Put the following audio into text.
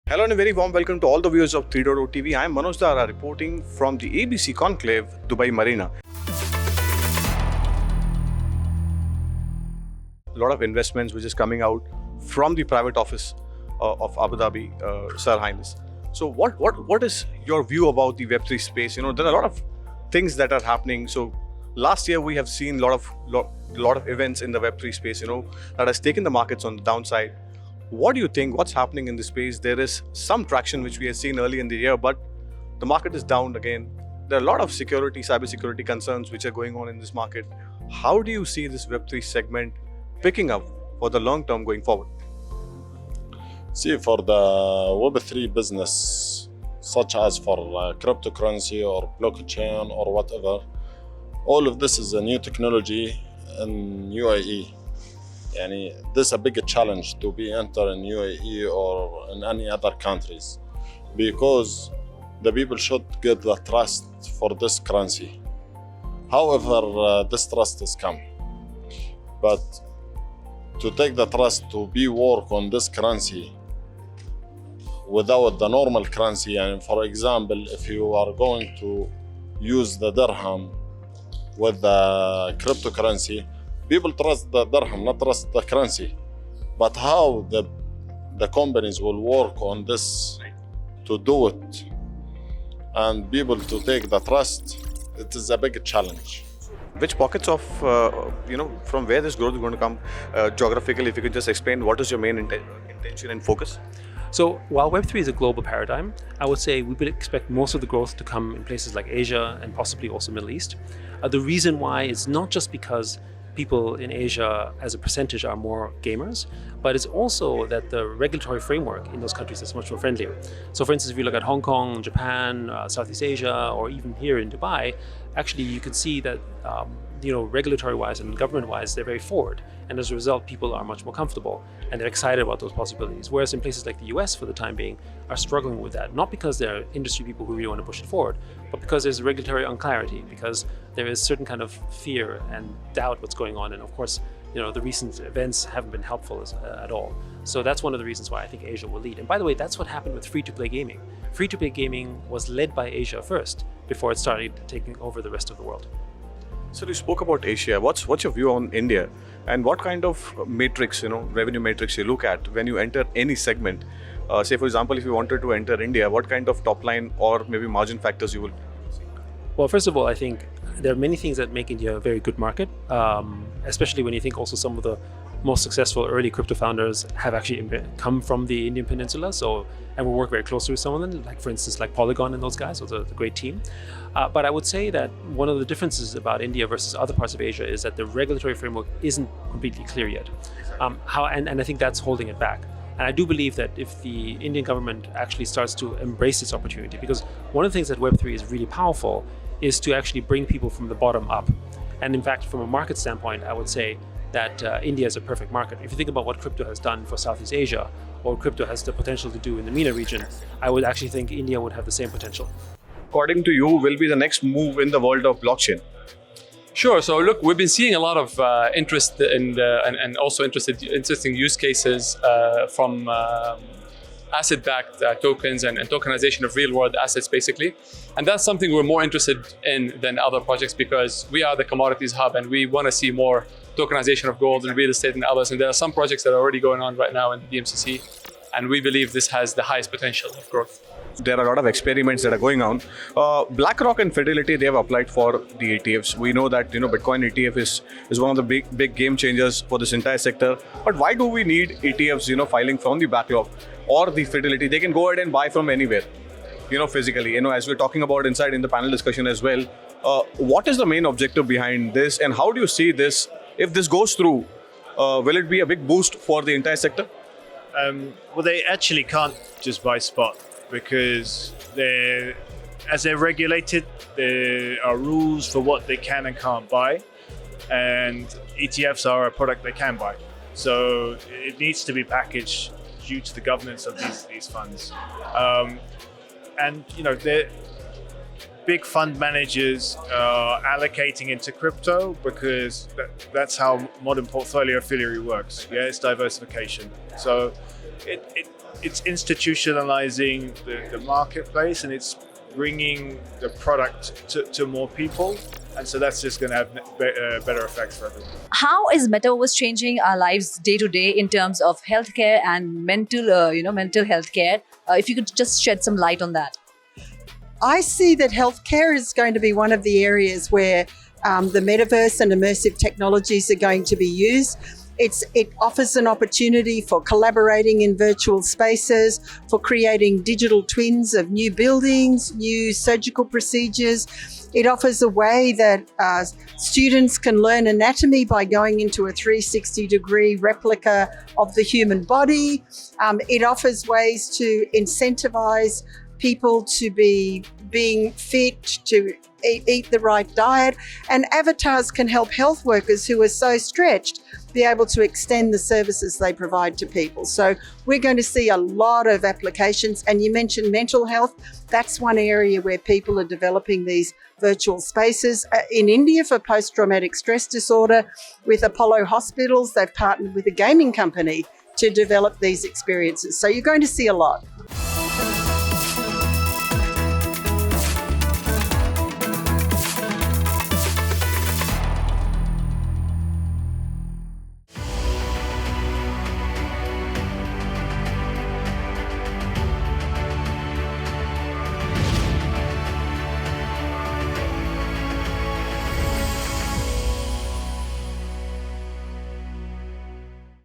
Hello and a very warm welcome to all the viewers of 3.0 TV. I am Manoj Dara reporting from the ABC Conclave, Dubai Marina. A lot of investments which is coming out from the private office of Abu Dhabi, Sir Highness. So what is your view about the Web3 space? There are a lot of things that are happening. So last year we have seen a lot of events in the Web3 space, that has taken the markets on the downside. What do you think? What's happening in this space? There is some traction which we have seen early in the year, but the market is down again. There are a lot of cybersecurity concerns which are going on in this market. How do you see this Web3 segment picking up for the long term going forward? See, for the Web3 business, such as for cryptocurrency or blockchain or whatever, all of this is a new technology in UAE. This is a big challenge to be entered in UAE or in any other countries, because the people should get the trust for this currency. However, this trust is come, but to take the trust to be work on this currency without the normal currency, and for example, if you are going to use the dirham with the cryptocurrency, people trust the dirham, not trust the currency. But how the companies will work on this to do it and people to take the trust, it is a big challenge. Which pockets of, from where this growth is going to come geographically? If you could just explain what is your main intention and focus? So while Web3 is a global paradigm, I would say we would expect most of the growth to come in places like Asia and possibly also Middle East. The reason why is not just because people in Asia as a percentage are more gamers, but it's also that the regulatory framework in those countries is much more friendlier. So for instance, if you look at Hong Kong, Japan, Southeast Asia, or even here in Dubai, actually you can see that regulatory-wise and government-wise, they're very forward. And as a result, people are much more comfortable and they're excited about those possibilities. Whereas in places like the US, for the time being, are struggling with that. Not because they're industry people who really want to push it forward, but because there's regulatory unclarity, because there is certain kind of fear and doubt what's going on. And of course, the recent events haven't been helpful at all. So that's one of the reasons why I think Asia will lead. And by the way, that's what happened with free-to-play gaming. Free-to-play gaming was led by Asia first, before it started taking over the rest of the world. So you spoke about Asia. What's your view on India, and what kind of matrix, revenue matrix you look at when you enter any segment? Say for example, if you wanted to enter India, what kind of top line or maybe margin factors you will? Well, first of all, I think there are many things that make India a very good market, especially when you think also some of the most successful early crypto founders have actually come from the Indian peninsula. And we work very closely with some of them, like for instance, like Polygon and those guys, so the great team. But I would say that one of the differences about India versus other parts of Asia is that the regulatory framework isn't completely clear yet. And I think that's holding it back. And I do believe that if the Indian government actually starts to embrace this opportunity, because one of the things that Web3 is really powerful is to actually bring people from the bottom up. And in fact, from a market standpoint, I would say that India is a perfect market. If you think about what crypto has done for Southeast Asia, or crypto has the potential to do in the MENA region, I would actually think India would have the same potential. According to you, will be the next move in the world of blockchain? Sure. So look, we've been seeing a lot of interest in and also interesting use cases from asset-backed tokens and tokenization of real-world assets, basically. And that's something we're more interested in than other projects, because we are the commodities hub and we want to see more tokenization of gold and real estate and others. And there are some projects that are already going on right now in the DMCC, and we believe this has the highest potential of growth. There are a lot of experiments that are going on. BlackRock and Fidelity, they have applied for the ETFs. We know that Bitcoin ETF is one of the big game changers for this entire sector. But why do we need ETFs, filing from the BlackRock or the Fidelity? They can go ahead and buy from anywhere, physically. As we're talking about inside in the panel discussion as well. What is the main objective behind this, and how do you see this? If this goes through, will it be a big boost for the entire sector? Well, they actually can't just buy spot, because as they're regulated, there are rules for what they can and can't buy, and ETFs are a product they can buy. So it needs to be packaged due to the governance of these funds. big fund managers are allocating into crypto because that's how modern portfolio theory works. Yeah, it's diversification. So it's institutionalizing the marketplace, and it's bringing the product to more people. And so that's just going to have better effects for everyone. How is Metaverse changing our lives day to day in terms of healthcare and mental health care? If you could just shed some light on that. I see that healthcare is going to be one of the areas where the metaverse and immersive technologies are going to be used. It offers an opportunity for collaborating in virtual spaces, for creating digital twins of new buildings, new surgical procedures. It offers a way that students can learn anatomy by going into a 360-degree replica of the human body. It offers ways to incentivize people to be being fit, to eat the right diet, and avatars can help health workers who are so stretched be able to extend the services they provide to people. So we're going to see a lot of applications. And you mentioned mental health. That's one area where people are developing these virtual spaces. In India for post-traumatic stress disorder, with Apollo Hospitals, they've partnered with a gaming company to develop these experiences. So you're going to see a lot.